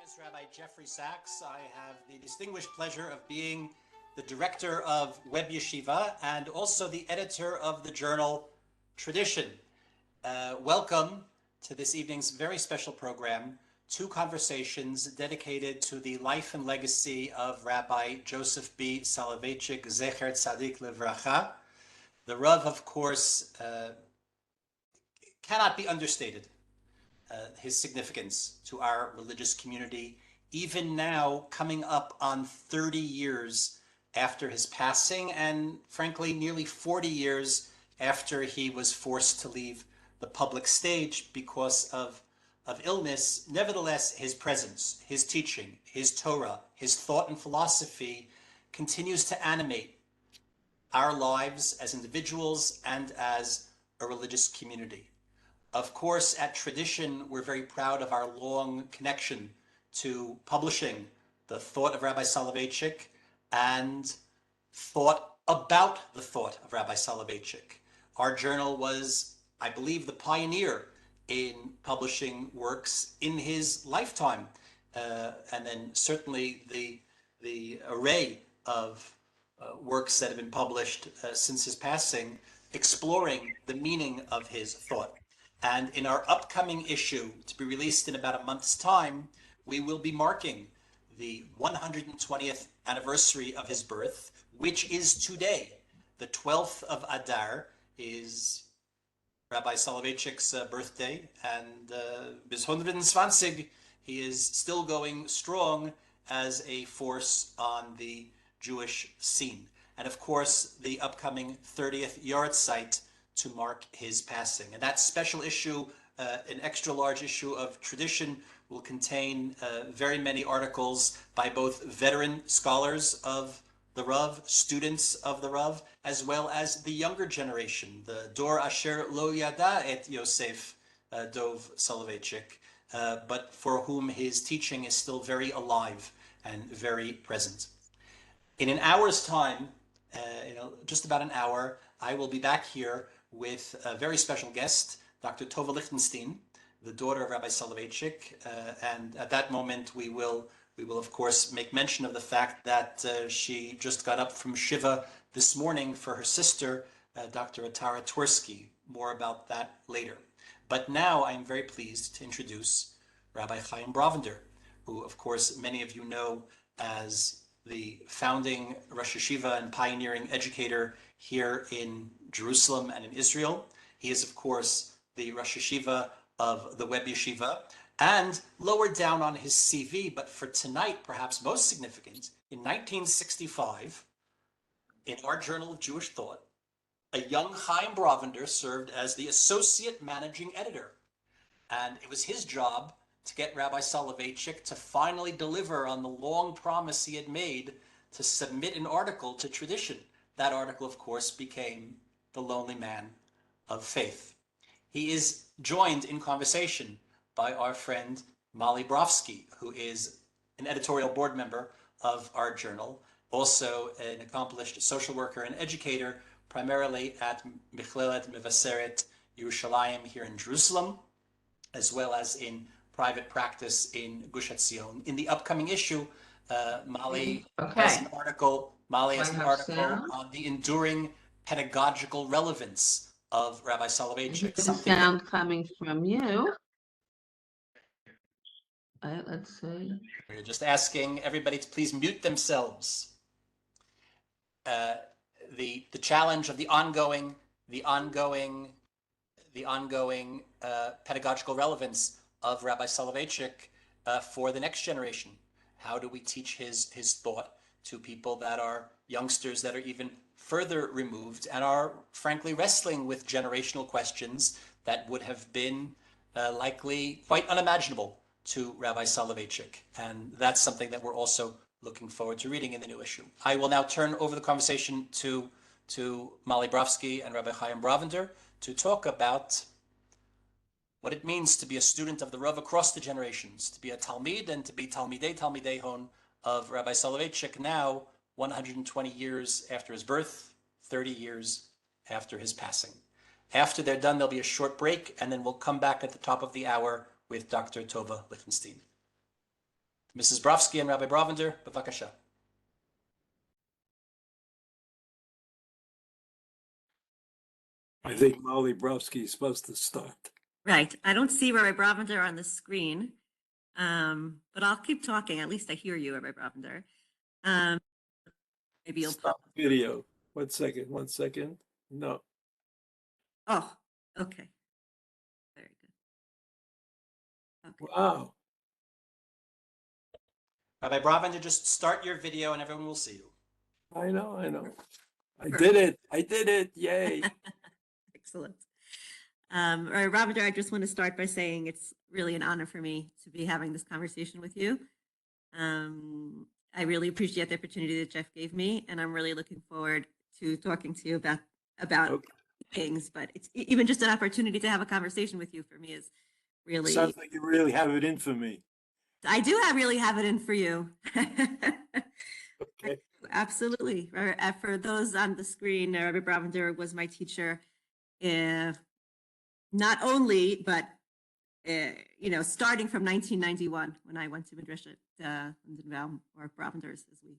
is Rabbi Jeffrey Sachs. I have the distinguished pleasure of being the director of Web Yeshiva and also the editor of the journal Tradition. Welcome to this evening's very special program, two conversations dedicated to the life and legacy of Rabbi Joseph B. Soloveitchik, Zecher Tzadik Livracha. The Rav, of course, cannot be understated. His significance to our religious community, even now coming up on 30 years after his passing, and frankly, nearly 40 years after he was forced to leave the public stage because of illness. Nevertheless, his presence, his teaching, his Torah, his thought and philosophy continues to animate our lives as individuals and as a religious community. Of course, at Tradition, we're very proud of our long connection to publishing the thought of Rabbi Soloveitchik and thought about the thought of Rabbi Soloveitchik. Our journal was, I believe, the pioneer in publishing works in his lifetime, and then certainly the array of works that have been published since his passing, exploring the meaning of his thought. And in our upcoming issue, to be released in about a month's time, we will be marking the 120th anniversary of his birth, which is today. The 12th of Adar is Rabbi Soloveitchik's birthday, and bis 120, he is still going strong as a force on the Jewish scene. And of course, the upcoming 30th Yahrzeit to mark his passing. And that special issue, an extra large issue of Tradition, will contain very many articles by both veteran scholars of the Rav, students of the Rav, as well as the younger generation, the Dor Asher Lo Yada et Yosef Dov Soloveitchik, but for whom his teaching is still very alive and very present. In an hour's time, just about an hour, I will be back here with a very special guest, Dr. Tova Lichtenstein, the daughter of Rabbi Soloveitchik. And at that moment, we will of course make mention of the fact that she just got up from Shiva this morning for her sister, Dr. Atara Twersky. More about that later. But now I'm very pleased to introduce Rabbi Chaim Brovender, who of course many of you know as the founding Rosh Yeshiva and pioneering educator here in Jerusalem and in Israel. He is, of course, the Rosh Yeshiva of the Web Yeshiva. And lower down on his CV, but for tonight, perhaps most significant, in 1965, in our Journal of Jewish Thought, a young Chaim Brovender served as the associate managing editor. And it was his job to get Rabbi Soloveitchik to finally deliver on the long promise he had made to submit an article to Tradition. That article, of course, became The Lonely Man of Faith. He is joined in conversation by our friend Molly Brofsky, who is an editorial board member of our journal, also an accomplished social worker and educator, primarily at Michlelet Mevaseret Yerushalayim here in Jerusalem, as well as in private practice in Gush Etzion. In the upcoming issue, Molly has an article. Molly has an article on the enduring pedagogical relevance of Rabbi Soloveitchik. The sound coming from you. Let's see. We're just asking everybody to please mute themselves. The challenge of the ongoing pedagogical relevance of Rabbi Soloveitchik for the next generation. How do we teach his thought to people that are youngsters that are even further removed and are frankly wrestling with generational questions that would have been likely quite unimaginable to Rabbi Soloveitchik. And that's something that we're also looking forward to reading in the new issue. I will now turn over the conversation to Molly Brofsky and Rabbi Chaim Brovender to talk about what it means to be a student of the Rav across the generations, to be a Talmid and to be Talmidei of Rabbi Soloveitchik now 120 years after his birth, 30 years after his passing. After they're done, there'll be a short break, and then we'll come back at the top of the hour with Dr. Tova Lichtenstein. Mrs. Brofsky and Rabbi Brovender, bevakasha. I think Molly Brofsky is supposed to start. Right. I don't see Rabbi Brovender on the screen, but I'll keep talking. At least I hear you, Rabbi Brovender. Maybe you'll Stop video. 1 second, 1 second. No. Oh, okay. Very good. Okay. Wow. Rabbi Brovender, just start your video and everyone will see you. I know, I know. I did it. I did it. Yay. Excellent. Rabbi Brovender, I just want to start by saying it's really an honor for me to be having this conversation with you. I really appreciate the opportunity that Jeff gave me, and I'm really looking forward to talking to you about Okay. things. But it's even just an opportunity to have a conversation with you for me is really. Sounds like you really have it in for me. I do really have it in for you. Okay. Absolutely. For those on the screen, Rabbi Brovender was my teacher, not only, but starting from 1991 when I went to Madrisha Lindenbaum, or Brovenders as we.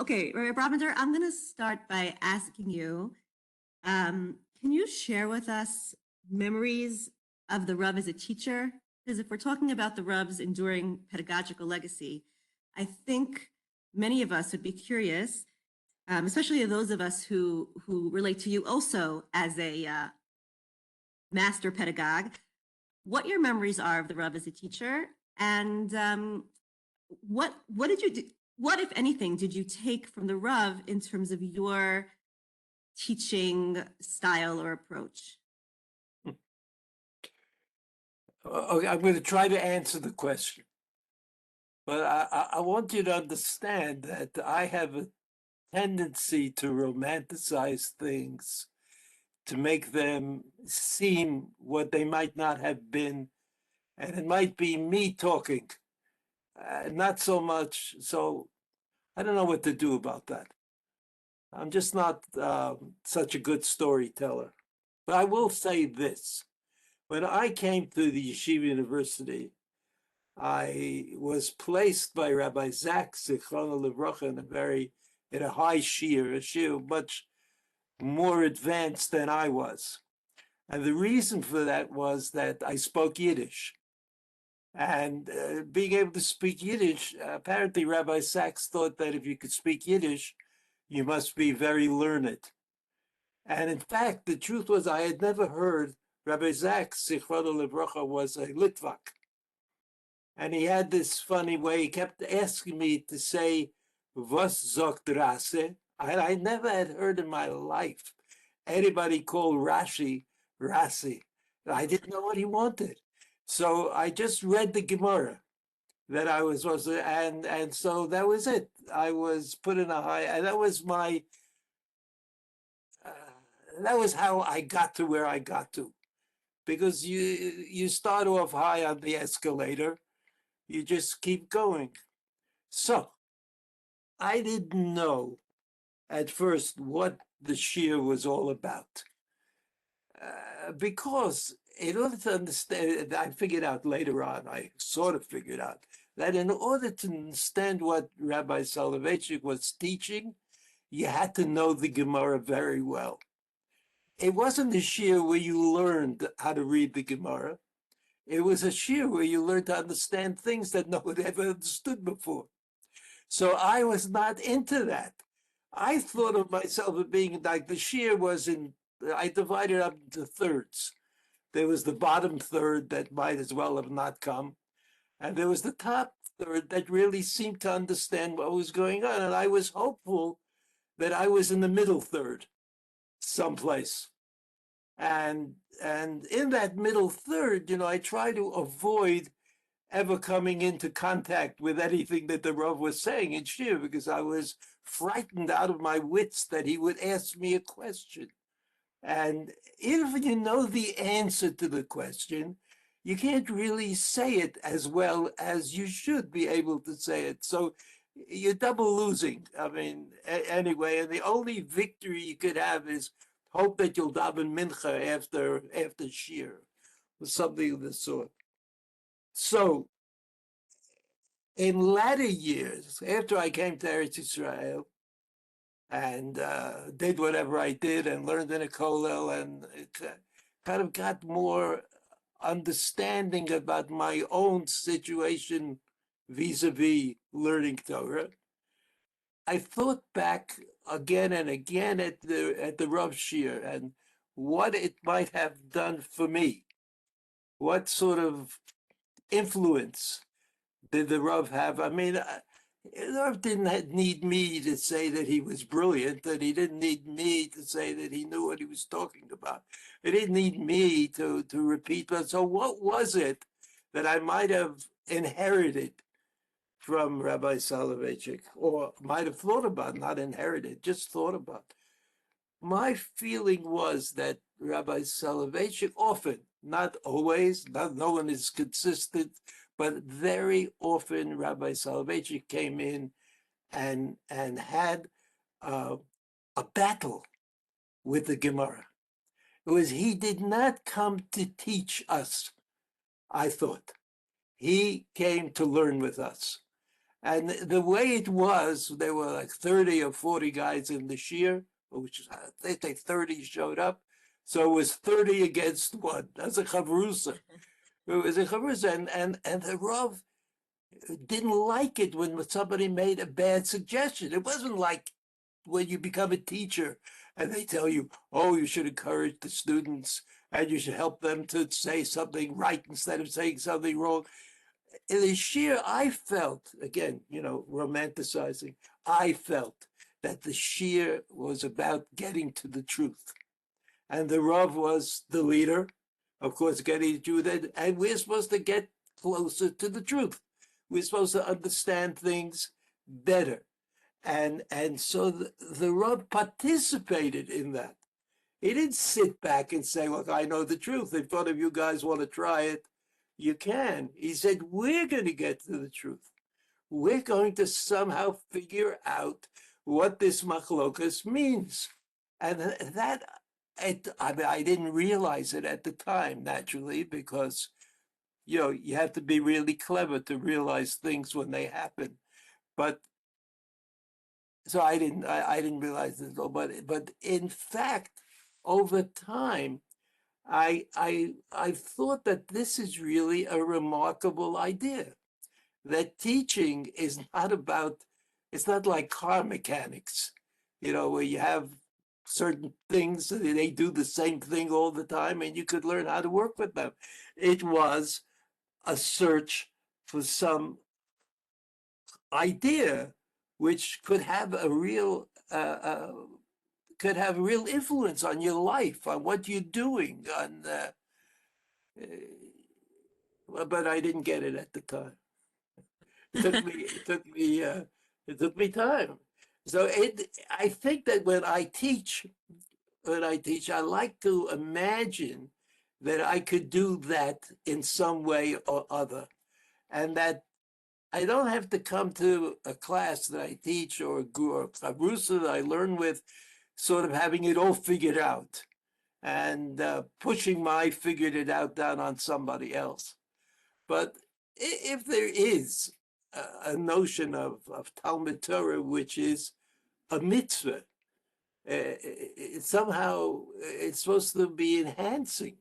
Okay, Rabbi Brovender, I'm going to start by asking you, can you share with us memories of the Rav as a teacher? Because if we're talking about the Rav's enduring pedagogical legacy, I think many of us would be curious, especially those of us who relate to you also as a master pedagogue, what your memories are of the Rav as a teacher, and what did you do? What, if anything, did you take from the Rav in terms of your teaching style or approach? Okay, I'm going to try to answer the question. But I want you to understand that I have a tendency to romanticize things, to make them seem what they might not have been. And it might be me talking, not so much. So I don't know what to do about that. I'm just not such a good storyteller. But I will say this. When I came to the Yeshiva University, I was placed by Rabbi Zach Zichrono Livrocha in a high shiur, a shiur much more advanced than I was. And the reason for that was that I spoke Yiddish. And being able to speak Yiddish, apparently Rabbi Sachs thought that if you could speak Yiddish, you must be very learned. And in fact, the truth was I had never heard Rabbi Zach Zichrono Livrocha was a Litvak. And he had this funny way, he kept asking me to say, "Was sagt Rasse?" I never had heard in my life anybody call Rashi, Rassi. I didn't know what he wanted. So I just read the Gemara that I was supposed to, and so that was it. I was put in a high, and that was that was how I got to where I got to. Because you start off high on the escalator, you just keep going. So I didn't know at first what the shiur was all about. Because in order to understand, I figured out later on, I sort of figured out that in order to understand what Rabbi Soloveitchik was teaching, you had to know the Gemara very well. It wasn't a shiur where you learned how to read the Gemara. It was a shiur where you learned to understand things that no one ever understood before. So I was not into that. I thought of myself as being like the shiur was I divided up into thirds. There was the bottom third that might as well have not come. And there was the top third that really seemed to understand what was going on. And I was hopeful that I was in the middle third someplace. And in that middle third, I try to avoid ever coming into contact with anything that the Rav was saying in shiur, because I was frightened out of my wits that he would ask me a question. And if you know the answer to the question, you can't really say it as well as you should be able to say it. So you're double losing. I mean, anyway, and the only victory you could have is hope that you'll daven mincha after shiur, or something of the sort. So in latter years, after I came to Eretz Israel and did whatever I did and learned in a kollel, and it kind of got more understanding about my own situation vis-a-vis learning Torah. I thought back again and again at the Rav Shir and what it might have done for me. What sort of influence did the Rav have? I mean, the Rav didn't need me to say that he was brilliant, and he didn't need me to say that he knew what he was talking about. He didn't need me to repeat. But so what was it that I might have inherited from Rabbi Soloveitchik, or might have thought about, not inherited, just thought about? My feeling was that Rabbi Soloveitchik often, not always, no one is consistent, but very often Rabbi Soloveitchik came in and had a battle with the Gemara. It was, he did not come to teach us, I thought. He came to learn with us. And the way it was, there were like 30 or 40 guys in the shir, which they say 30 showed up. So it was 30 against one. That's a chavrusa. It was a chavrusa. And the Rav didn't like it when somebody made a bad suggestion. It wasn't like when you become a teacher and they tell you, oh, you should encourage the students and you should help them to say something right instead of saying something wrong. In the shir, I felt, again, romanticizing, I felt that the shir was about getting to the truth. And the Rav was the leader, of course, getting to that. And we're supposed to get closer to the truth. We're supposed to understand things better. And so the Rav participated in that. He didn't sit back and say, look, I know the truth. If one of you guys want to try it, you can. He said, we're going to get to the truth. We're going to somehow figure out what this machlokas means. And that, I didn't realize it at the time, naturally, because, you have to be really clever to realize things when they happen. But so I didn't realize this, but in fact, over time, I thought that this is really a remarkable idea, that teaching is not about, it's not like car mechanics, where you have certain things, they do the same thing all the time, and you could learn how to work with them. It was a search for some idea which could have a real influence on your life, on what you're doing, but I didn't get it at the time. It took me time. So I think that when I teach, I like to imagine that I could do that in some way or other, and that I don't have to come to a class that I teach or a chavrusa that I learn with, sort of having it all figured out and pushing my figured it out down on somebody else. But if there is a notion of Talmud Torah, which is a mitzvah, somehow it's supposed to be enhancing.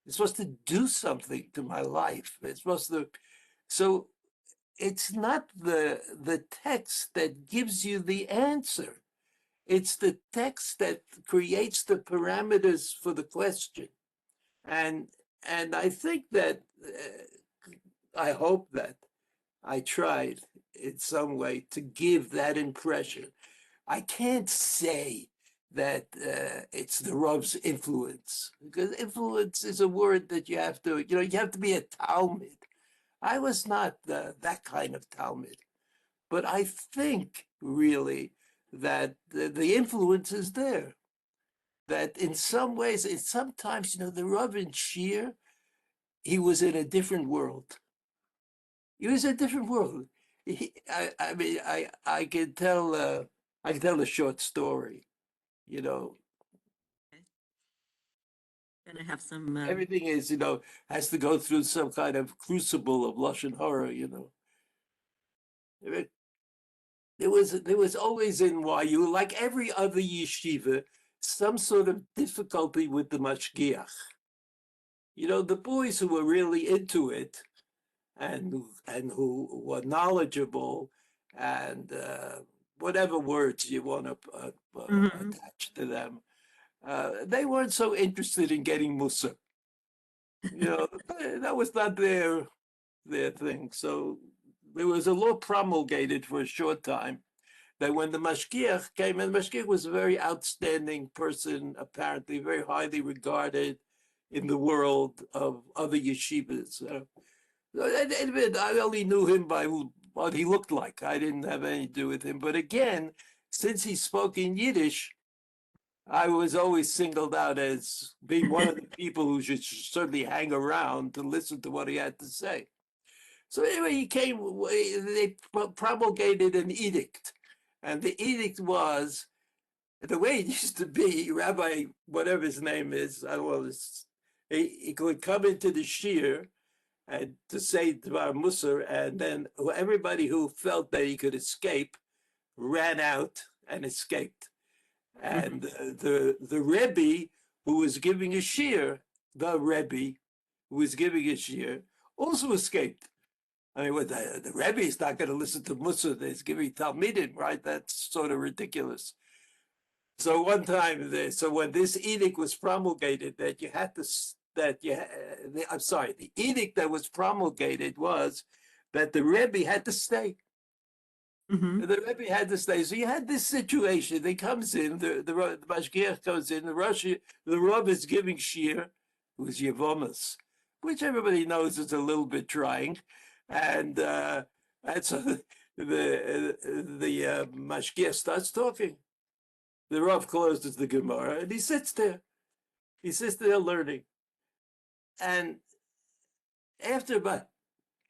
It's supposed to do something to my life. It's supposed to, so it's not the text that gives you the answer. It's the text that creates the parameters for the question. And I think that, I hope that I tried in some way to give that impression. I can't say that it's the Rav's influence, because influence is a word that you have to be a Talmud. I was not that kind of Talmud, but I think really that the influence is there. That in some ways, sometimes, the Rav in Shir, he was in a different world. He was in a different world. I mean, I can tell a short story. Gonna have some. Everything is, has to go through some kind of crucible of lashon hara. There was always in YU, like every other yeshiva, some sort of difficulty with the mashgiach. The boys who were really into it and who were knowledgeable and whatever words you want to attach to them, they weren't so interested in getting Musa. That was not their thing. So there was a law promulgated for a short time that when the mashgiach came, and the mashgiach was a very outstanding person, apparently very highly regarded in the world of other yeshivas. I only knew him by what he looked like. I didn't have anything to do with him. But again, since he spoke in Yiddish, I was always singled out as being one of the people who should certainly hang around to listen to what he had to say. So anyway, they promulgated an edict. And the edict was, the way it used to be, Rabbi, whatever his name is, I don't know, he could come into the shir and to say Dvar Musar, and then everybody who felt that he could escape ran out and escaped. And the Rebbe who was giving a shir, also escaped. I mean, the Rebbe is not going to listen to Musar. He's giving Talmidim, right? That's sort of ridiculous. So one time, when this edict was promulgated, the edict that was promulgated was that the Rebbe had to stay. Mm-hmm. The Rebbe had to stay. So you had this situation. He comes in, the Mashgiach comes in, the Rav is giving shir, who's Yevomas, which everybody knows is a little bit trying. And so the Mashgiach starts talking. The Rav closes the Gemara and he sits there. He sits there learning. And after about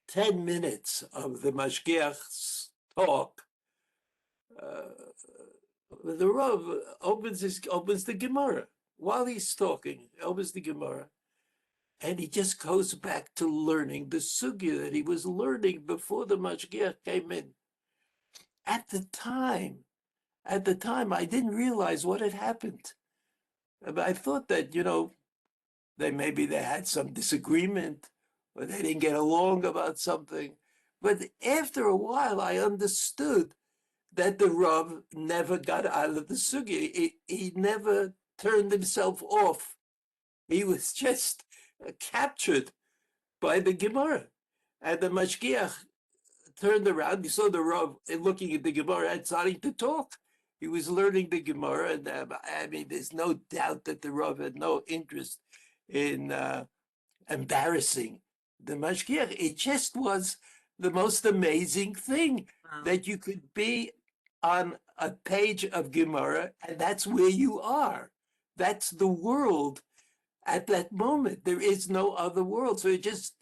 10 minutes of the Mashgiach's talk, the Rav opens the Gemara. While he's talking, opens the Gemara. And he just goes back to learning the sugya that he was learning before the Mashgiach came in. At the time, I didn't realize what had happened. I thought that, maybe they had some disagreement or they didn't get along about something. But after a while, I understood that the Rav never got out of the sugya. He never turned himself off. He was just captured by the Gemara. And the Mashgiach turned around. He saw the Rav looking at the Gemara and starting to talk. He was learning the Gemara. And I mean, there's no doubt that the Rav had no interest in embarrassing the Mashgiach. It just was the most amazing thing that you could be on a page of Gemara, and that's where you are. That's the world at that moment. There is no other world. So it just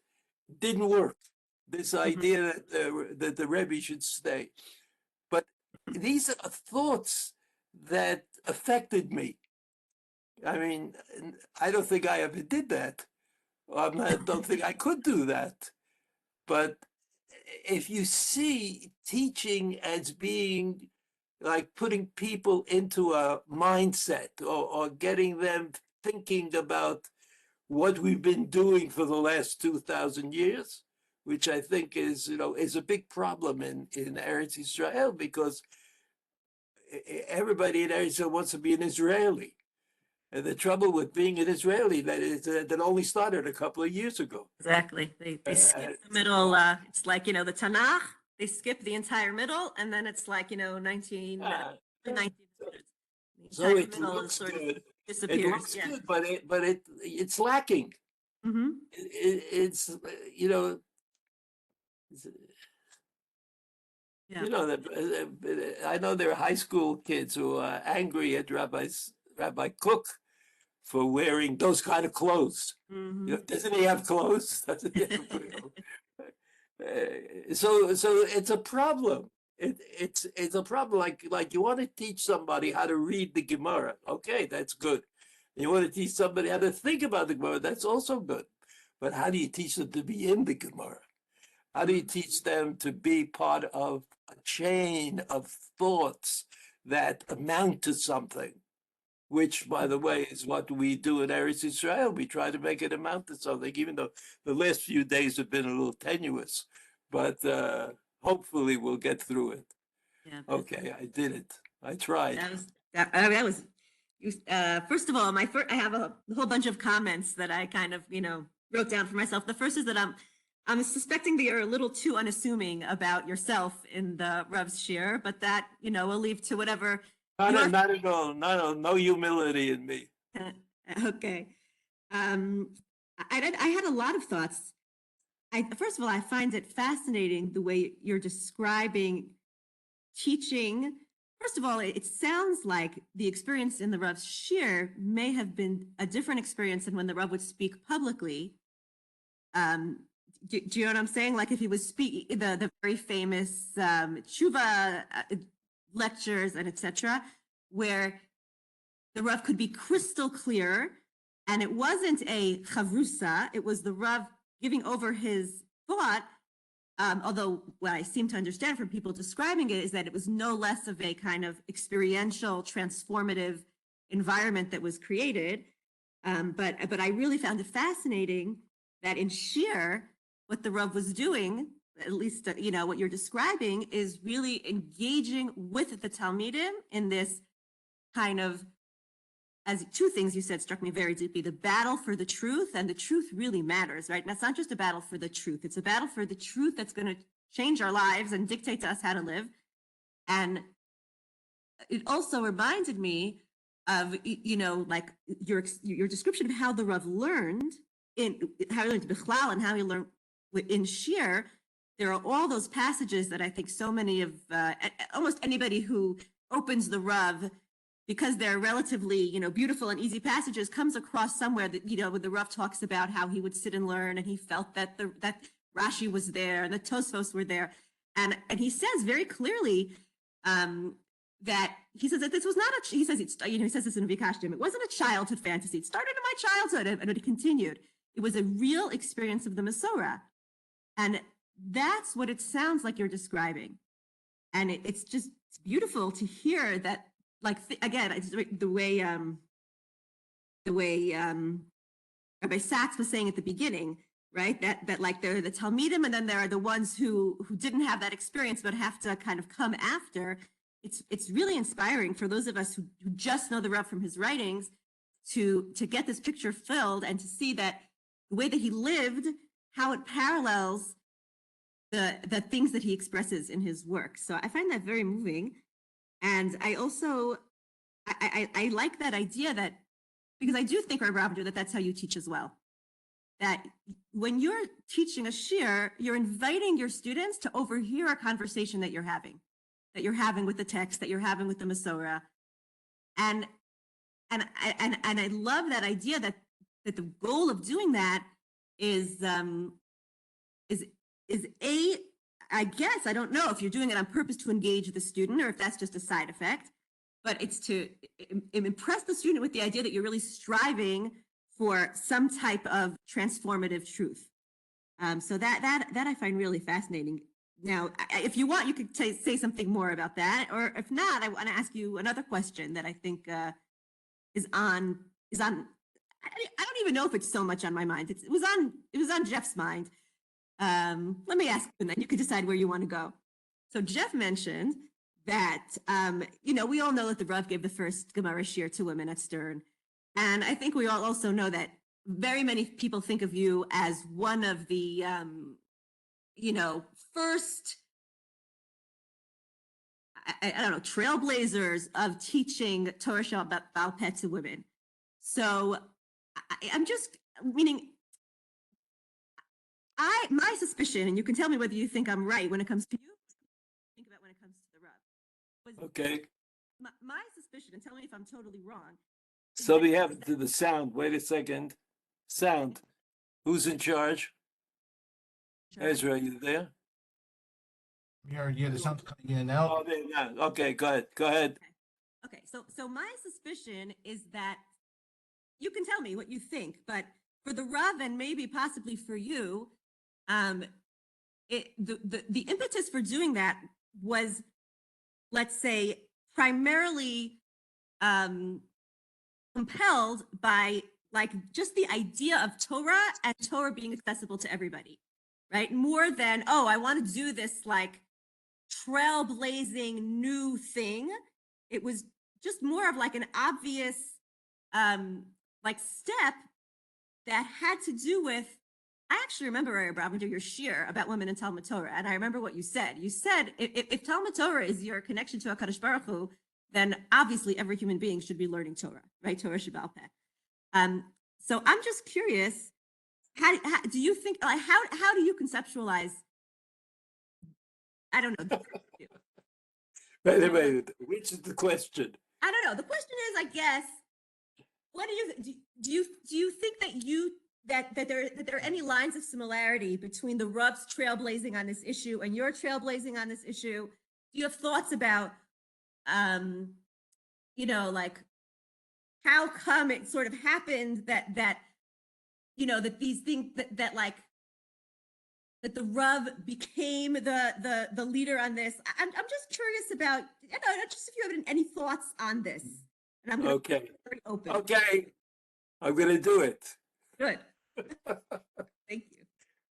didn't work, this idea that the Rebbe should stay. But these are thoughts that affected me. I mean, I don't think I ever did that. I don't think I could do that. But if you see teaching as being like putting people into a mindset or getting them thinking about what we've been doing for the last 2,000 years, which I think is a big problem in Eretz Israel, because everybody in Eretz Israel wants to be an Israeli. And the trouble with being an Israeli that only started a couple of years ago. Exactly. They skip the middle. It's like, the Tanakh, they skip the entire middle, and then it's like, 1900s. So it looks good. Disappears. It looks good, but it's lacking. Mm-hmm. It's I know there are high school kids who are angry at Rabbi Cook for wearing those kind of clothes. Mm-hmm. Doesn't he have clothes? Doesn't he have, so it's a problem. It's a problem. Like you want to teach somebody how to read the Gemara. Okay, that's good. You want to teach somebody how to think about the Gemara. That's also good. But how do you teach them to be in the Gemara? How do you teach them to be part of a chain of thoughts that amount to something? Which, by the way, is what we do in Eretz Israel. We try to make it amount to something, even though the last few days have been a little tenuous. But hopefully we'll get through it. Yeah. Okay, I did it. I tried. That was first of all, I have a whole bunch of comments that I kind of, wrote down for myself. The first is that I'm suspecting that you're a little too unassuming about yourself in the Rav's shir, but that, we'll leave to whatever. Not at all. No humility in me. Okay. I had a lot of thoughts. First of all, I find it fascinating the way you're describing teaching. First of all, it sounds like the experience in the Rav's shir may have been a different experience than when the Rav would speak publicly. Do you know what I'm saying? Like if he was speaking the very famous tshuva lectures and etc., where the Rav could be crystal clear, and it wasn't a chavrusa, it was the Rav giving over his thought. Although what I seem to understand from people describing it is that it was no less of a kind of experiential, transformative environment that was created. But I really found it fascinating that in shir, what the Rav was doing, at least what you're describing, is really engaging with the Talmidim in this kind of, as two things you said struck me very deeply: the battle for the truth, and the truth really matters, right? And it's not just a battle for the truth; it's a battle for the truth that's going to change our lives and dictate to us how to live. And it also reminded me of, like your description of how the Rav learned, how he learned Bichlal and how he learned in shir. There are all those passages that I think so many of almost anybody who opens the Rav, because they're relatively, beautiful and easy passages, comes across somewhere that, where the Rav talks about how he would sit and learn, and he felt that that Rashi was there and the Tosfos were there, and he says very clearly that he says that this was not he says he says this in Vikashtim. It wasn't a childhood fantasy. It started in my childhood and it continued. It was a real experience of the Masorah, and that's what it sounds like you're describing, and it's beautiful to hear that. Like again, it's the way Rabbi Sachs was saying at the beginning, right? That like they're the Talmidim, and then there are the ones who didn't have that experience but have to kind of come after. It's really inspiring for those of us who just know the Rav from his writings to get this picture filled and to see that the way that he lived, how it parallels the things that he expresses in his work. So I find that very moving. And I also, I like that idea that, because I do think, Brovender, that that's how you teach as well. That when you're teaching a shir, you're inviting your students to overhear a conversation that you're having with the text, that you're having with the Masorah. And I love that idea that the goal of doing that is I guess, I don't know if you're doing it on purpose to engage the student or if that's just a side effect, but it's to impress the student with the idea that you're really striving for some type of transformative truth. So that I find really fascinating. Now, if you want, you could say something more about that, or if not, I want to ask you another question that I think is on. I don't even know if it's so much on my mind. It was on Jeff's mind. Let me ask, and then you can decide where you want to go. So Jeff mentioned that, we all know that the Rav gave the first Gemara shir to women at Stern. And I think we all also know that very many people think of you as one of the, first, I don't know, trailblazers of teaching Torah Shel Baal Peh to women. So I'm just, meaning, my suspicion, and you can tell me whether you think I'm right when it comes to you, think about when it comes to the Rav. Okay. My suspicion, and tell me if I'm totally wrong. So we have the sound. Wait a second. Sound. Who's in charge? Sure. Ezra, are you there? Yeah, the sound's coming in and out. Oh, there, yeah. Okay, go ahead. Okay, so my suspicion is that, you can tell me what you think, but for the Rav and maybe possibly for you, the impetus for doing that was, let's say, primarily compelled by like just the idea of Torah and Torah being accessible to everybody, right? More than, oh, I want to do this like trailblazing new thing. It was just more of like an obvious like step that had to do with, I actually remember, Brovender, your shir about women in Talmud Torah, and I remember what you said. You said if Talmud Torah is your connection to HaKadosh Baruch Hu, then obviously every human being should be learning Torah, right? Torah Shebaal Peh. So I'm just curious, how do you think, like, how do you conceptualize? I don't know. Wait a minute, which is the question? I don't know. The question is, I guess, what do you think that there are any lines of similarity between the Rav's trailblazing on this issue and your trailblazing on this issue? Do you have thoughts about, like how come it sort of happened that that these things that that the Rav became the leader on this? I'm just curious about, just if you have any thoughts on this. And I'm going to be very open. Okay, I'm going to do it. Good. Thank you.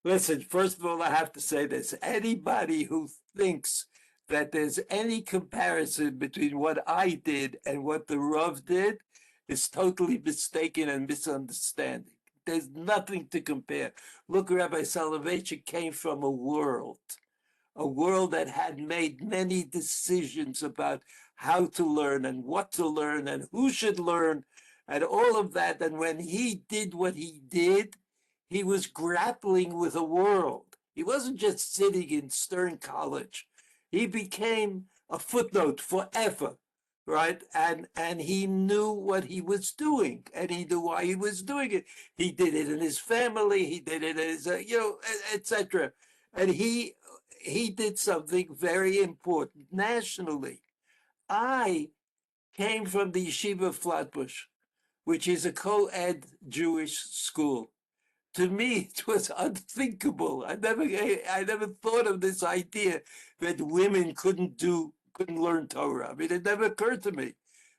Listen, first of all, I have to say this. Anybody who thinks that there's any comparison between what I did and what the Rav did is totally mistaken and misunderstanding. There's nothing to compare. Look, Rabbi Soloveitchik came from a world that had made many decisions about how to learn and what to learn and who should learn and all of that. And when he did what he did, he was grappling with a world. He wasn't just sitting in Stern College. He became a footnote forever, right? And he knew what he was doing, and he knew why he was doing it. He did it in his family. He did it as etc. And he did something very important nationally. I came from the Yeshiva of Flatbush, which is a co-ed Jewish school. To me, it was unthinkable. I never thought of this idea that women couldn't learn Torah. I mean, it never occurred to me.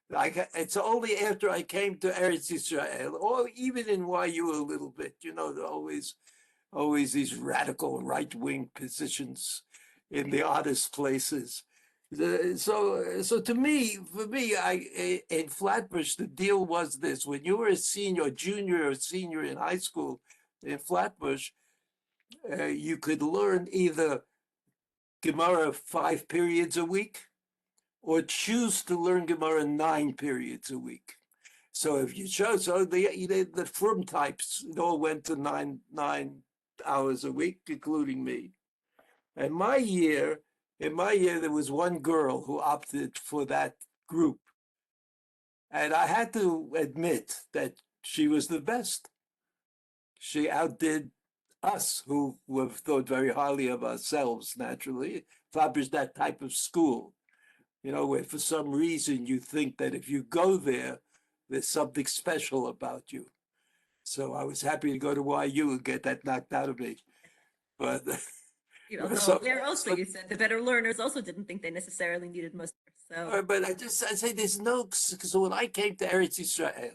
It's only after I came to Eretz Yisrael, or even in YU a little bit, always these radical right-wing positions in the oddest places. So to me, in Flatbush, the deal was this: when you were a senior, junior, or senior in high school in Flatbush, you could learn either Gemara 5 periods a week, or choose to learn Gemara 9 periods a week. So if you chose, the Frum types, it all went to nine hours a week, including me. And in my year, there was one girl who opted for that group. And I had to admit that she was the best. She outdid us, who have thought very highly of ourselves, naturally. Flatbush, that type of school, where for some reason you think that if you go there, there's something special about you. So I was happy to go to YU and get that knocked out of me. But You said the better learners also didn't think they necessarily needed most. So, but I say there's no, because when I came to Eretz Yisrael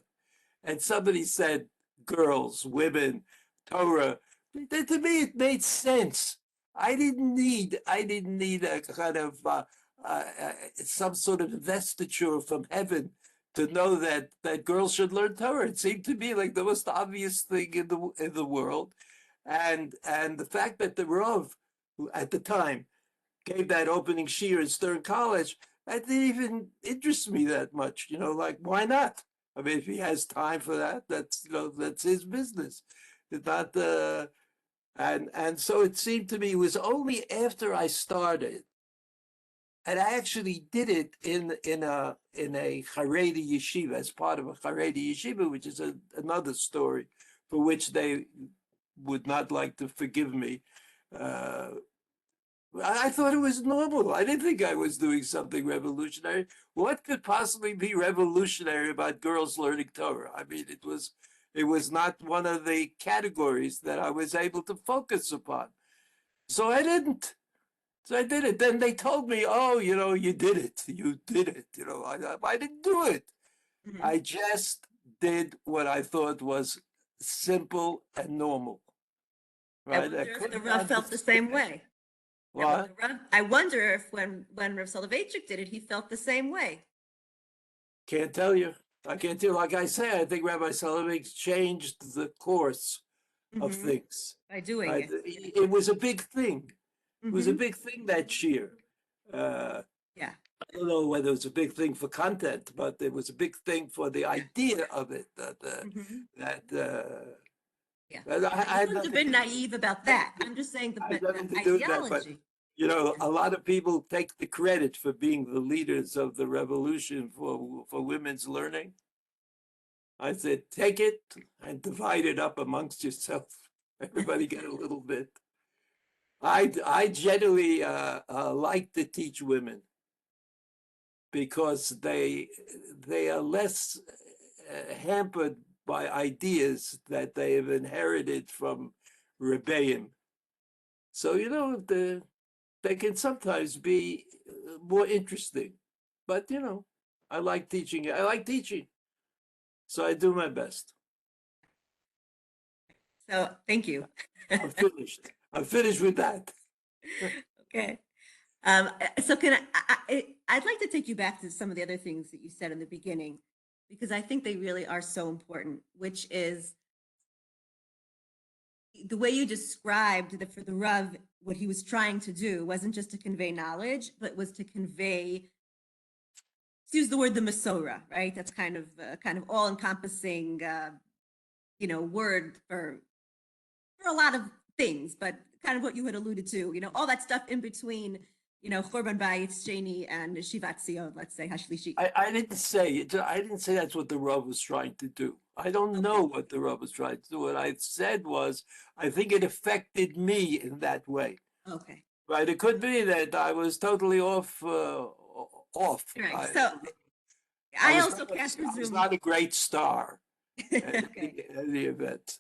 and somebody said girls, women, Torah, to me it made sense. I didn't need a kind of some sort of investiture from heaven to know that girls should learn Torah. It seemed to me like the most obvious thing in the world, and the fact that the Rav, who at the time gave that opening shiur in Stern College, that didn't even interest me that much. Like, why not? I mean, if he has time for that, that's his business. It's not and so it seemed to me it was only after I started, and I actually did it in a Haredi yeshiva, as part of a Haredi yeshiva, which is another story for which they would not like to forgive me. I thought it was normal. I didn't think I was doing something revolutionary. What could possibly be revolutionary about girls learning Torah? I mean, it was not one of the categories that I was able to focus upon. So I didn't. So I did it. Then they told me, oh, you did it. You did it. I didn't do it. Mhm. I just did what I thought was simple and normal. I Right? wonder if the couldn't Rav felt the same way. That when What? the Rav- I wonder if when Rav Soloveitchik did it, he felt the same way. Can't tell you. I can't tell you. Like I say, I think Rabbi Soloveitchik changed the course of Mhm. things. By doing Right? it. It was a big thing. It was a Mhm. big thing that year. Yeah. I don't know whether it was a big thing for content, but it was a big thing for the idea of it. Mhm. That Yeah. that I You had wouldn't have nothing been to do. naive about that. I'm just saying I had the nothing to do with that, but ideology. a lot of people take the credit for being the leaders of the revolution for women's learning. I said, take it and divide it up amongst yourself. Everybody get a little bit. I generally like to teach women because they are less hampered by ideas that they have inherited from rebellion. So they can sometimes be more interesting. But I like teaching. I like teaching, so I do my best. So thank you. I'm finished. I'm finished with that. Okay. So I'd like to take you back to some of the other things that you said in the beginning, because I think they really are so important, which is the way you described that for the Rav, what he was trying to do wasn't just to convey knowledge, but was to convey, let's use the word the Masorah, right? That's kind of all encompassing, word for a lot of things, but kind of what you had alluded to, all that stuff in between, Chorban Bayit, Sheni, and Shivat Zion, let's say, Hashlishi. I didn't say it. I didn't say that's what the Rav was trying to do. I don't know what the Rav was trying to do. What I said was, I think it affected me in that way. Okay. Right? It could be that I was totally off. Off. Right. So I I was also not, can't I was presume. not a great star Okay. in the event.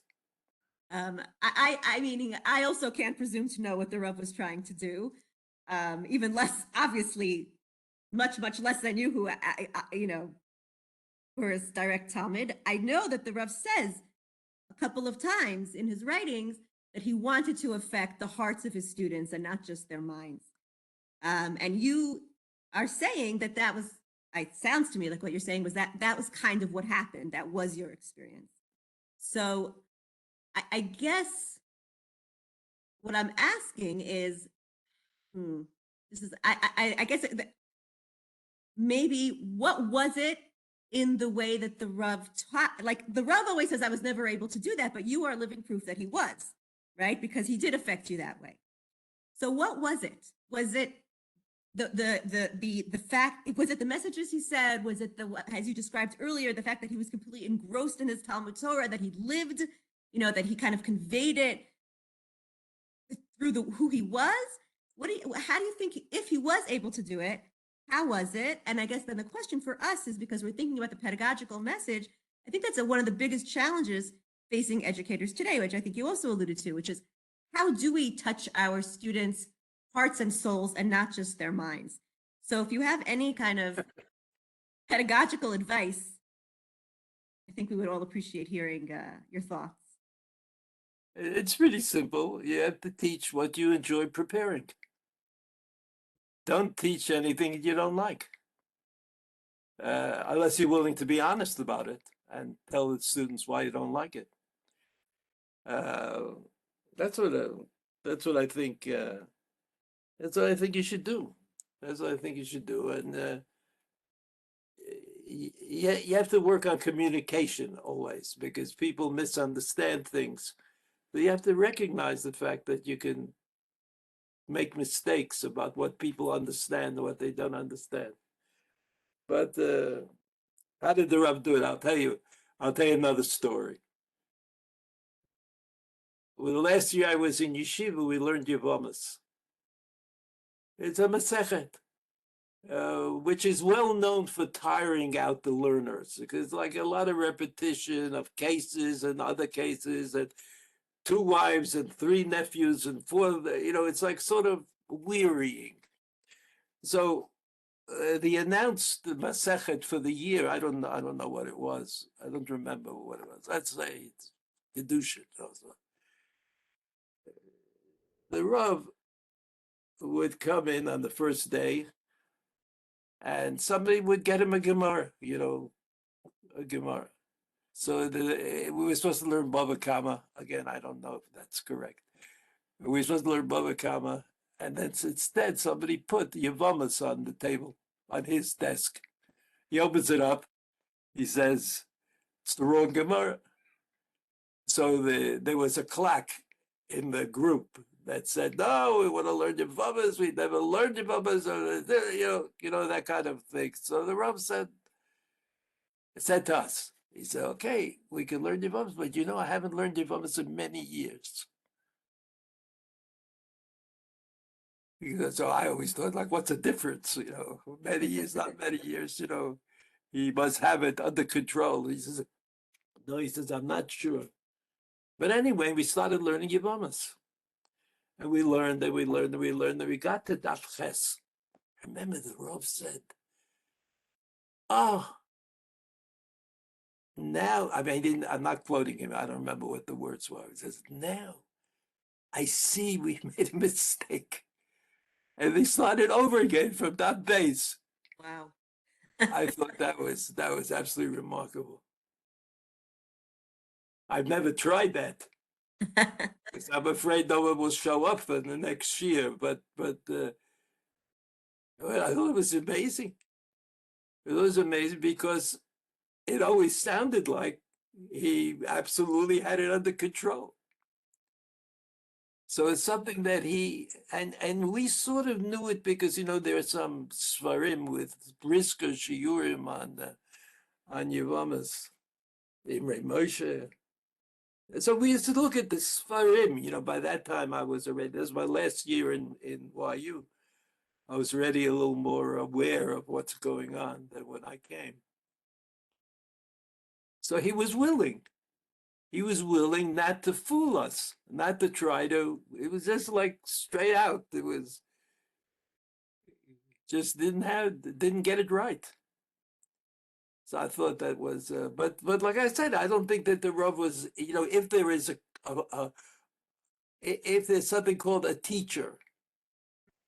I mean, I also can't presume to know what the Rav was trying to do. Even less, obviously, much less than you, who who is direct Talmud. I know that the Rav says a couple of times in his writings that he wanted to affect the hearts of his students and not just their minds. And you are saying that that was. It sounds to me like what you're saying was that was kind of what happened. That was your experience. So I guess what I'm asking is, this is I guess maybe what was it in the way that the Rav taught? Like the Rav always says, I was never able to do that, but you are living proof that he was, right? Because he did affect you that way. So what was it? Was it the fact? Was it the messages he said? Was it as you described earlier, the fact that he was completely engrossed in his Talmud Torah, that he lived, that he kind of conveyed it through who he was? How do you think, if he was able to do it, how was it? And I guess then the question for us is, because we're thinking about the pedagogical message, I think that's one of the biggest challenges facing educators today, which I think you also alluded to, which is how do we touch our students' hearts and souls and not just their minds? So if you have any kind of pedagogical advice, I think we would all appreciate hearing your thoughts. It's really simple. You have to teach what you enjoy preparing. Don't teach anything you don't like, unless you're willing to be honest about it and tell the students why you don't like it. That's what I think. That's what I think you should do. That's what I think you should do, and you have to work on communication always, because people misunderstand things. But you have to recognize the fact that you can make mistakes about what people understand and what they don't understand. But how did the Rav do it? I'll tell you another story. Well, the last year I was in yeshiva, we learned Yevomis. It's a Masechet, which is well known for tiring out the learners, because like a lot of repetition of cases and other cases, and 2 wives and 3 nephews and 4, it's like sort of wearying. So the announced Masechet for the year, I don't know what it was. I don't remember what it was. Let's say it's Kedushin. The Rav would come in on the first day, and somebody would get him a Gemara, a Gemara. So we were supposed to learn Bava Kama. Again, I don't know if that's correct. We were supposed to learn Bava Kama, and then instead somebody put Yavamas on the table, on his desk. He opens it up. He says, it's the wrong Gemara. So there was a clack in the group that said, no, we want to learn Yavamas. We never learned Yavamas, that kind of thing. So the Rav said to us, he said, okay, we can learn Yavamas, but I haven't learned Yavamas in many years. So I always thought, like, what's the difference? Many years, not many years, he must have it under control. He says, no, I'm not sure. But anyway, we started learning Yavamas. And we learned, and we learned, and we learned, and we got to Daf Ches. Remember the Rav said, oh, now, I'm not quoting him. I don't remember what the words were. He says, now I see we made a mistake. And they started over again from that base. Wow. I thought that was absolutely remarkable. I've never tried that. Because I'm afraid no one will show up for the next year. But I thought it was amazing. It was amazing because it always sounded like he absolutely had it under control. So it's something that and we sort of knew it because, there are some Svarim with Brisker Shiurim on Yavamas, Imre Moshe. So we used to look at the Svarim, by that time I was already, this was my last year in YU. I was already a little more aware of what's going on than when I came. So he was willing. He was willing not to fool us, not to try to, it was just like straight out. It was, just didn't get it right. So I thought that was, but like I said, I don't think that the Rav was, if there is if there's something called a teacher,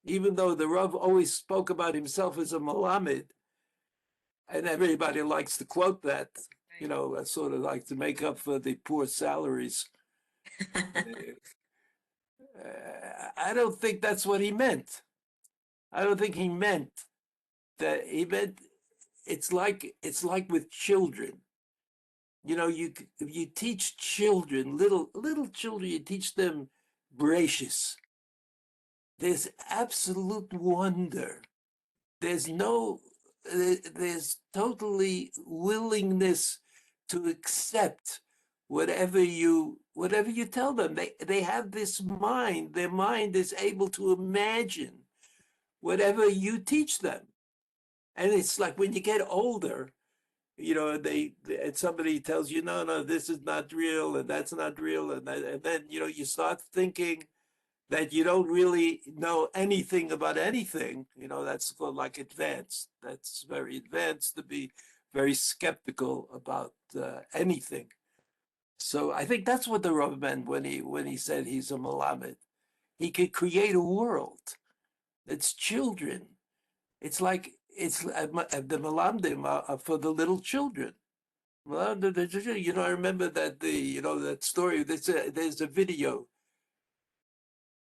even though the Rav always spoke about himself as a Malamed, and everybody likes to quote that, sort of like to make up for the poor salaries. I don't think that's what he meant. I don't think he meant that. He meant it's like with children. You teach children, little children, you teach them gracious. There's absolute wonder. There's totally willingness to accept whatever you tell them. They have this mind. Their mind is able to imagine whatever you teach them. And it's like when you get older, and somebody tells you, no, this is not real, and that's not real, and then you start thinking that you don't really know anything about anything. That's called like advanced. That's very advanced to be very skeptical about anything. So I think that's what the Rav meant when he said he's a Malamed. He could create a world. It's children. It's like the Malamdim are for the little children. I remember that that story. There's a video.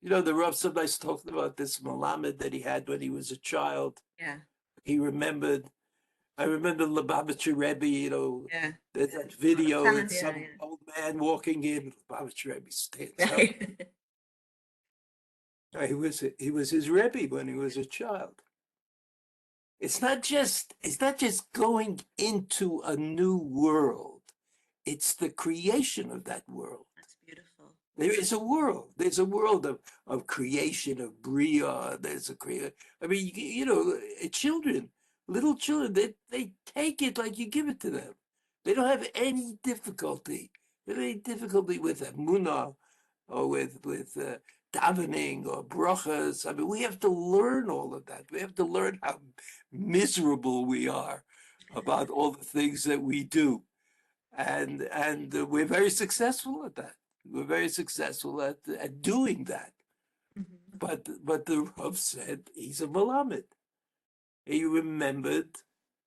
The Rav sometimes talked about this Malamed that he had when he was a child. Yeah. He remembered. I remember Lubavitcher Rebbe, Yeah. there's that video Yeah, and some yeah. old man walking in, Lubavitcher Rebbe stands Right. up. He was his Rebbe when he was a child. It's not just going into a new world. It's the creation of that world. That's beautiful. There is a world. There's a world of creation, of bria. There's a children, little children, they take it like you give it to them. They don't have any difficulty. They don't have any difficulty with emunah. or with davening or brachas. I mean, we have to learn all of that. We have to learn how miserable we are about all the things that we do, and we're very successful at that. We're very successful at doing that. But the Rav said he's a Malamed. He remembered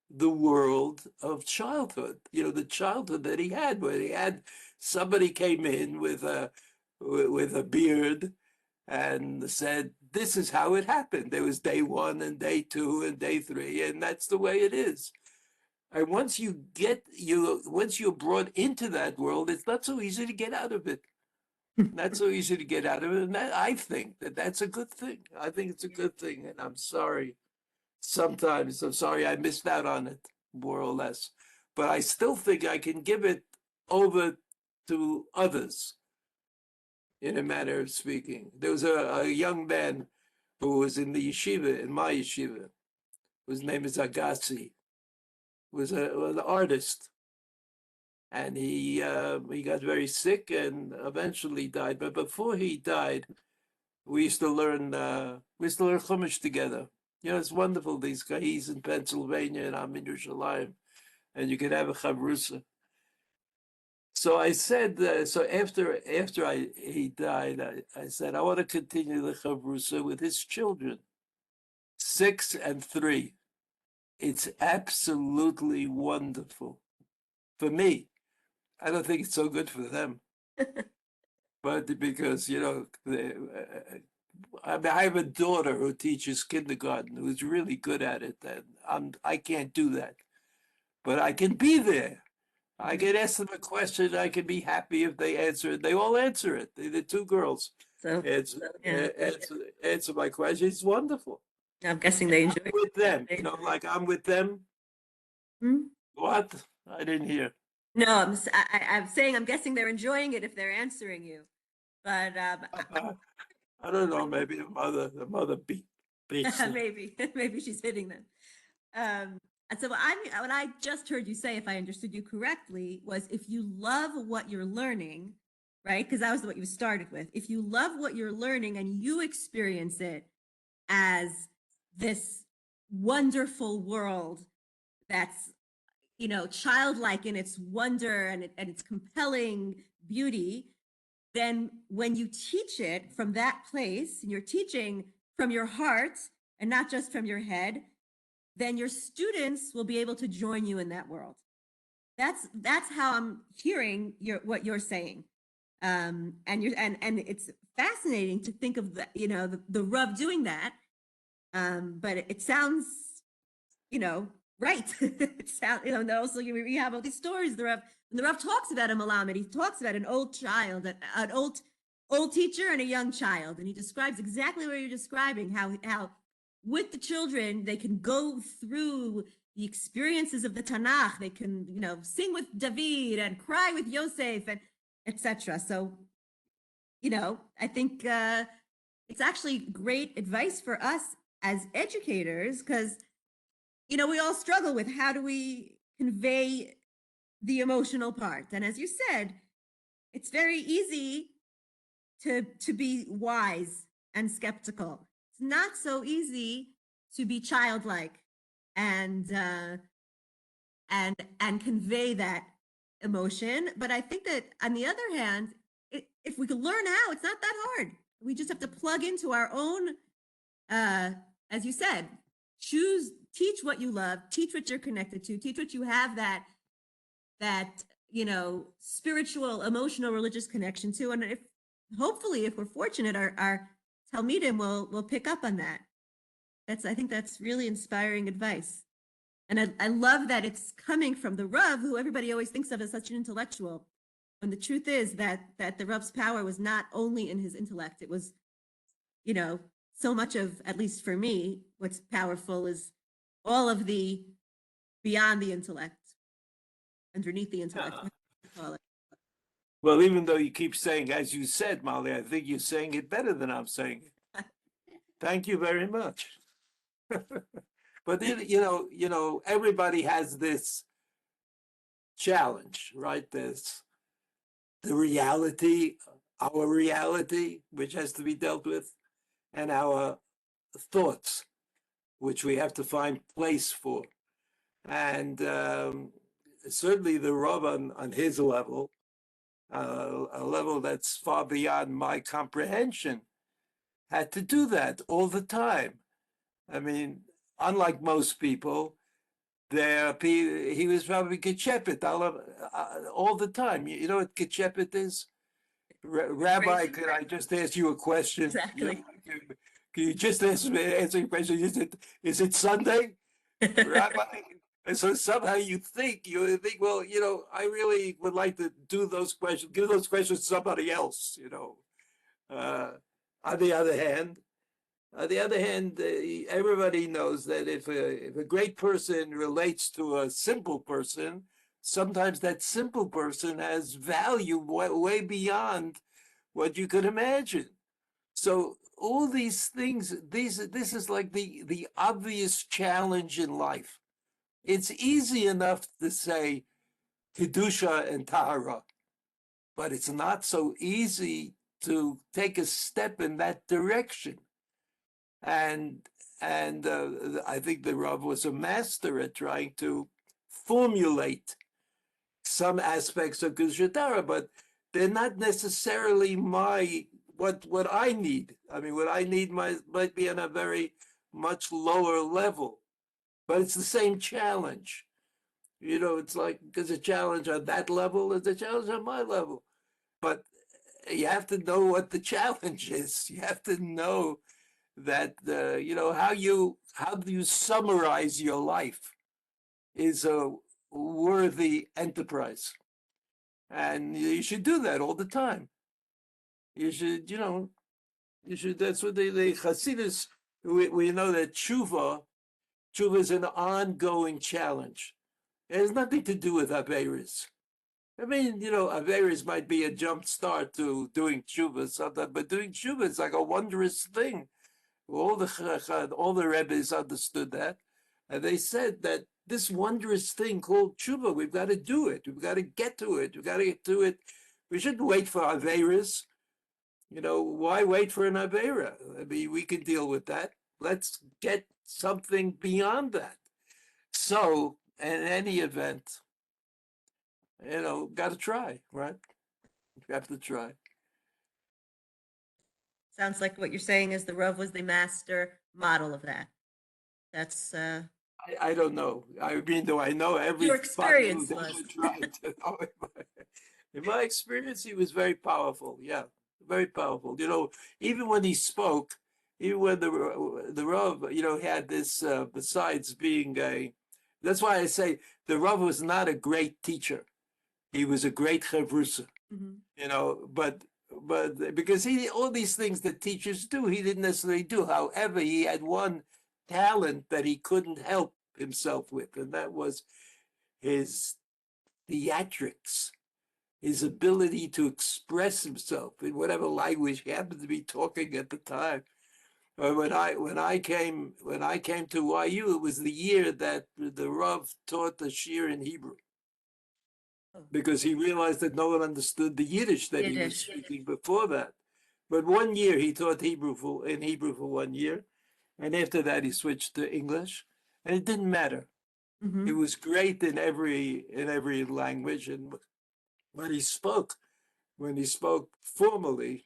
the world of childhood, the childhood that he had, where he had somebody came in with a beard and said, this is how it happened. There was day one and day two and day three, and that's the way it is. And once you're brought into that world, it's not so easy to get out of it. Not so easy to get out of it. And I think that's a good thing. I think it's a good thing. And I'm sorry. Sometimes I'm sorry I missed out on it, more or less. But I still think I can give it over to others, in a manner of speaking. There was a young man who was in the yeshiva, in my yeshiva, whose name is Agassi, was an artist. And he got very sick and eventually died. But before he died, we used to learn Chumash together. It's wonderful. These guys, he's in Pennsylvania and I'm in Yerushalayim, and you can have a chavrusa. So I said, so after he died, I said, I want to continue the chavrusa with his children, 6 and 3. It's absolutely wonderful for me. I don't think it's so good for them, but because I have a daughter who teaches kindergarten who's really good at it, and I can't do that, but I can be there. I can ask them a question. I can be happy if they answer it. They all answer it. The 2 girls answer my question. It's wonderful. I'm guessing they enjoy it. With them, like I'm with them. What? I didn't hear. No, I'm saying I'm guessing they're enjoying it if they're answering you. But I don't know. Maybe the mother beats them. maybe she's hitting them. And so what I just heard you say, if I understood you correctly, was if you love what you're learning, right? Because that was what you started with. If you love what you're learning and you experience it as this wonderful world that's, childlike in its wonder and its compelling beauty, then when you teach it from that place, and you're teaching from your heart and not just from your head, then your students will be able to join you in that world. That's how I'm hearing what you're saying, and it's fascinating to think of the Rav doing that, but it sounds, right. It sounds, also we have all these stories. When the Rav talks about a Malamed, he talks about an old child, an old teacher, and a young child, and he describes exactly what you're describing. How with the children, they can go through the experiences of the Tanakh. They can, sing with David and cry with Yosef and etc. So, I think it's actually great advice for us as educators, because, we all struggle with how do we convey the emotional part. And as you said, it's very easy to be wise and skeptical. It's not so easy to be childlike and convey that emotion. But I think that on the other hand, if we can learn how, it's not that hard. We just have to plug into our own, as you said, teach what you love, teach what you're connected to, teach what you have that spiritual, emotional, religious connection to. And hopefully, if we're fortunate, our Talmidim will pick up on that. I think that's really inspiring advice. And I love that it's coming from the Rav, who everybody always thinks of as such an intellectual. When the truth is that the Rav's power was not only in his intellect, it was, so much of, at least for me, what's powerful is all of the beyond the intellect, underneath the intellect. Well, even though you keep saying, as you said, Molly, I think you're saying it better than I'm saying it. Thank you very much. But everybody has this challenge, right? There's the reality our reality, which has to be dealt with, and our thoughts, which we have to find place for. And certainly the Rav on his level, a level that's far beyond my comprehension, had to do that all the time. I mean, unlike most people, he was probably Ketchepet all the time. You know what Ketchepet is? Rabbi, Crazy. could I just ask you a question? Exactly. Can you just answer a question? Is it Sunday, Rabbi? And so somehow you think, well, I really would like to do those questions, give those questions to somebody else, Uh, on the other hand, everybody knows that if a great person relates to a simple person, sometimes that simple person has value way beyond what you could imagine. So all these things, this is like the obvious challenge in life. It's easy enough to say kedusha and tahara, but it's not so easy to take a step in that direction. And I think the Rav was a master at trying to formulate some aspects of kedusha tahara, but they're not necessarily what I need. I mean, what I need might be on a very much lower level, but it's the same challenge. It's like there's a challenge on that level, there's a challenge on my level. But you have to know what the challenge is. You have to know that how do you summarize your life is a worthy enterprise. And you should do that all the time. You should, that's what the Hasidus, we know that tshuva is an ongoing challenge. It has nothing to do with Averis. I mean, Averis might be a jump start to doing tshuva sometimes, but doing tshuva is like a wondrous thing. All the Rebbes understood that. And they said that this wondrous thing called tshuva, we've got to do it. We've got to get to it. We've got to get to it. We shouldn't wait for Averis. Why wait for an Avera? I mean, we can deal with that. Let's get something beyond that. So, in any event, got to try, right? You have to try. Sounds like what you're saying is the Rav was the master model of that. That's I don't know. I mean, do I know every your experience who was. tried to know? In my experience, he was very powerful. Yeah, very powerful. Even when he spoke, even when the Rav, had this. Besides being that's why I say the Rav was not a great teacher. He was a great chavrusa. But because all these things that teachers do, he didn't necessarily do. However, he had one talent that he couldn't help himself with, and that was his theatrics, his ability to express himself in whatever language he happened to be talking at the time. When I came to YU, it was the year that the Rav taught the shir in Hebrew, because he realized that no one understood the Yiddish that he was speaking before that. But one year he taught Hebrew for 1 year, and after that he switched to English, and it didn't matter. It was great in every language, and when he spoke formally,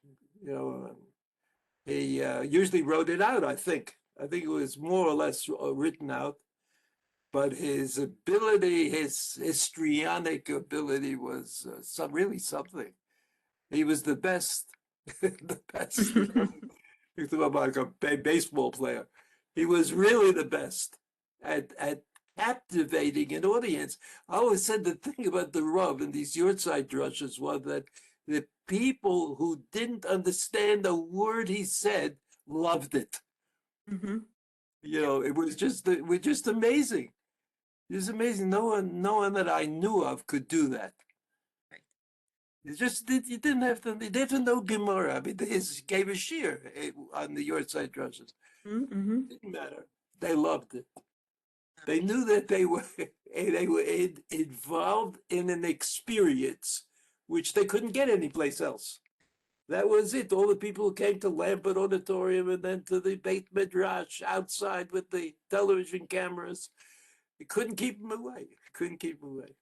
he usually wrote it out. I think it was more or less written out. But his ability, his histrionic ability, was really something. He was the best, the best. You talk about like a baseball player. He was really the best at captivating an audience. I always said the thing about the Rav and these Yortzeit drushes was that the people who didn't understand a word he said loved it. It was just amazing. It was amazing. No one that I knew of could do that. You didn't have to know Gemara. I mean, they gave a shir on the Yortzeit drushes. It didn't matter. They loved it. They knew that they were involved in an experience which they couldn't get anyplace else. That was it. All the people who came to Lambert Auditorium and then to the Beit Midrash outside with the television cameras. You couldn't keep them away. Couldn't keep them away.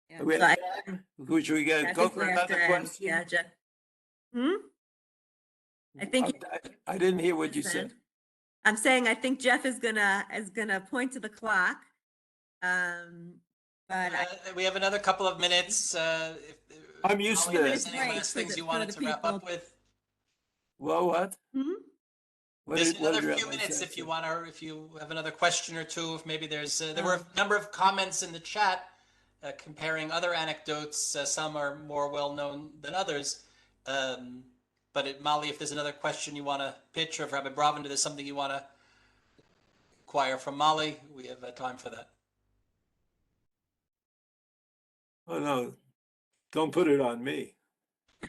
Yeah, We so have time? Should we I go think for we have another to end. question? Yeah, Jeff. Hmm? I think I didn't hear what you Listen, said. I'm saying I think Jeff is gonna point to the clock. But We have another couple of minutes. I'm used Molly, to if this. there's any last things you wanted the to wrap up people. with. Well, what? Hmm? There's What another did few Rabbi minutes say? if you want to, if you have another question or two. If maybe there's, there were Oh. a number of comments in the chat comparing other anecdotes. Some are more well known than others. Molly, if there's another question you want to pitch, or if Rabbi Brovender, there's something you want to inquire from Molly, we have time for that. Oh no, don't put it on me.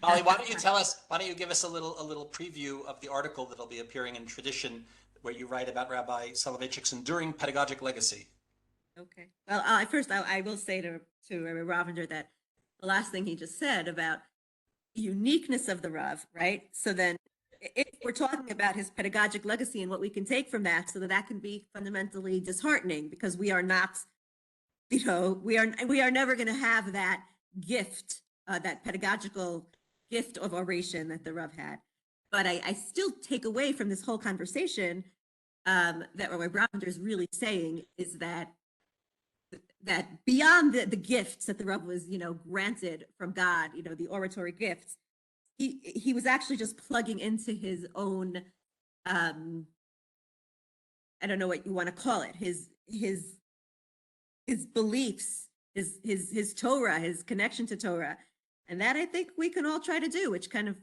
Molly, why don't you tell us? Why don't you give us a little preview of the article that'll be appearing in Tradition, where you write about Rabbi Soloveitchik's enduring pedagogic legacy? Okay. Well, first, I will say to Rabbi Brovender that the last thing he just said about the uniqueness of the Rav, right? So then, if we're talking about his pedagogic legacy and what we can take from that, so that can be fundamentally disheartening because we are not, we are never going to have that gift, that pedagogical gift of oration that the Rav had. But I still take away from this whole conversation that Rabbi Brovender is really saying is that beyond the gifts that the Rav was, granted from God, the oratory gifts, he was actually just plugging into his own, I don't know what you want to call it, his beliefs, his Torah, his connection to Torah. And that I think we can all try to do, which kind of,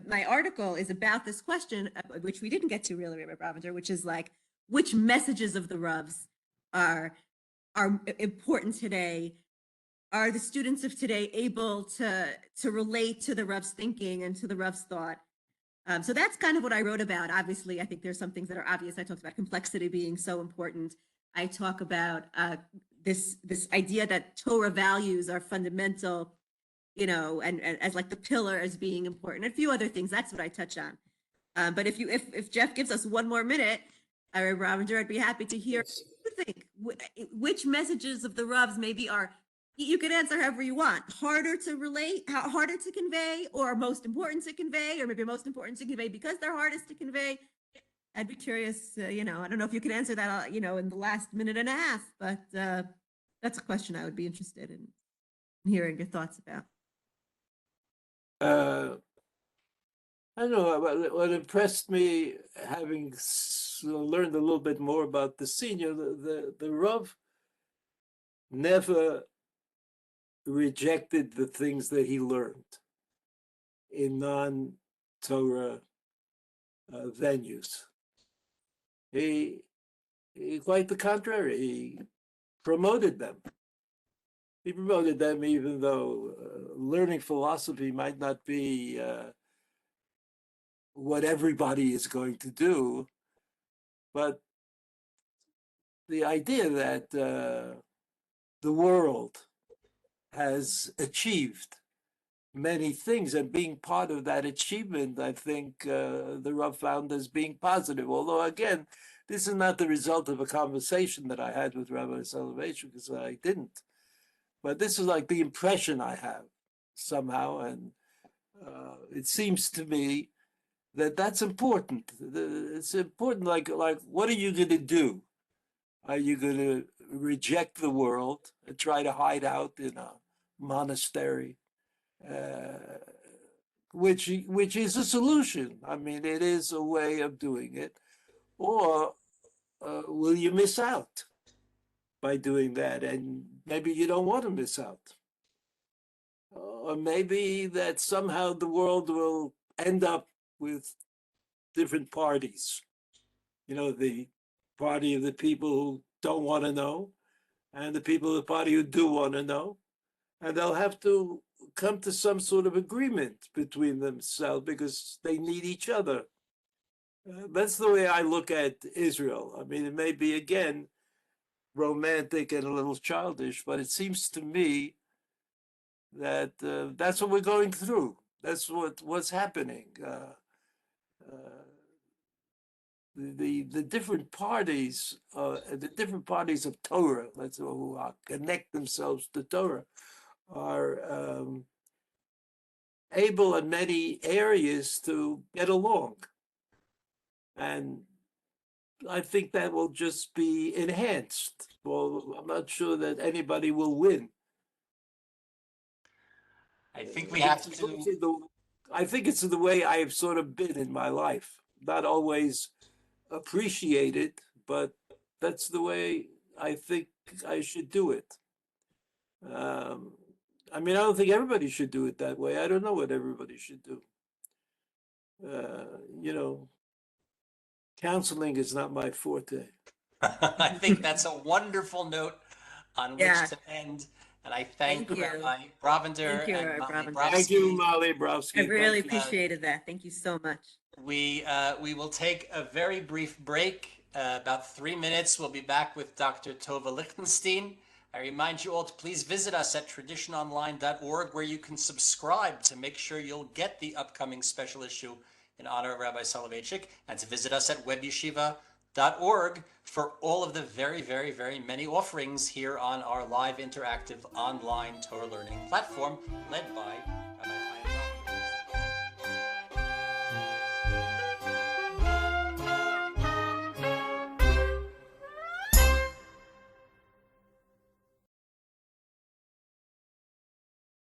my article is about this question, which we didn't get to really, Rabbi Brovender, which is like, which messages of the Ravs are important today? Are the students of today able to relate to the Rav's thinking and to the Rav's thought? So that's kind of what I wrote about. Obviously, I think there's some things that are obvious. I talked about complexity being so important. I talk about this idea that Torah values are fundamental, and as like the pillar as being important. A few other things. That's what I touch on. But if Jeff gives us one more minute, Ravender, I'd be happy to hear Yes. what you think. Which messages of the Ravs maybe are, you can answer however you want, harder to relate, harder to convey, or most important to convey, or maybe most important to convey because they're hardest to convey. I'd be curious, I don't know if you can answer that, in the last minute and a half, but that's a question I would be interested in hearing your thoughts about. I don't know what impressed me, having learned a little bit more about the senior, the Rav never rejected the things that he learned in non-Torah venues. He, quite the contrary, he promoted them. He promoted them even though learning philosophy might not be what everybody is going to do, but the idea that the world has achieved many things, and being part of that achievement, I think the Rav found as being positive. Although, again, this is not the result of a conversation that I had with Rabbi Soloveitchik, because I didn't. But this is like the impression I have somehow, and it seems to me that that's important. It's important, like what are you going to do? Are you going to reject the world and try to hide out in a monastery? Which is a solution. I mean, it is a way of doing it. Or will you miss out by doing that? And maybe you don't want to miss out. Or maybe that somehow the world will end up with different parties. The party of the people who don't want to know, and the people of the party who do want to know. And they'll have to come to some sort of agreement between themselves because they need each other. That's the way I look at Israel. I mean, it may be, again, romantic and a little childish, but it seems to me that that's what we're going through. That's what's happening. The different parties, of Torah, who connect themselves to Torah, are able in many areas to get along, and I think that will just be enhanced. Well, I'm not sure that anybody will win. I think we have It's to. also I think it's the way I have sort of been in my life. Not always appreciate it, but that's the way I think I should do it. Um, I mean, I don't think everybody should do it that way. I don't know what everybody should do. You know, counseling is not my forte. I think that's a wonderful note on which Yeah. to end. And I thank Thank you. Rabbi Brovender Thank you, and Rabbi Molly Brovender. Thank you, Brofsky. Molly I Brofsky. really Thank you. appreciated that. Thank you so much. We will take a very brief break, about 3 minutes. We'll be back with Dr. Tova Lichtenstein. I remind you all to please visit us at traditiononline.org, where you can subscribe to make sure you'll get the upcoming special issue in honor of Rabbi Soloveitchik, and to visit us at webyeshiva.org for all of the very, very, very many offerings here on our live interactive online Torah learning platform led by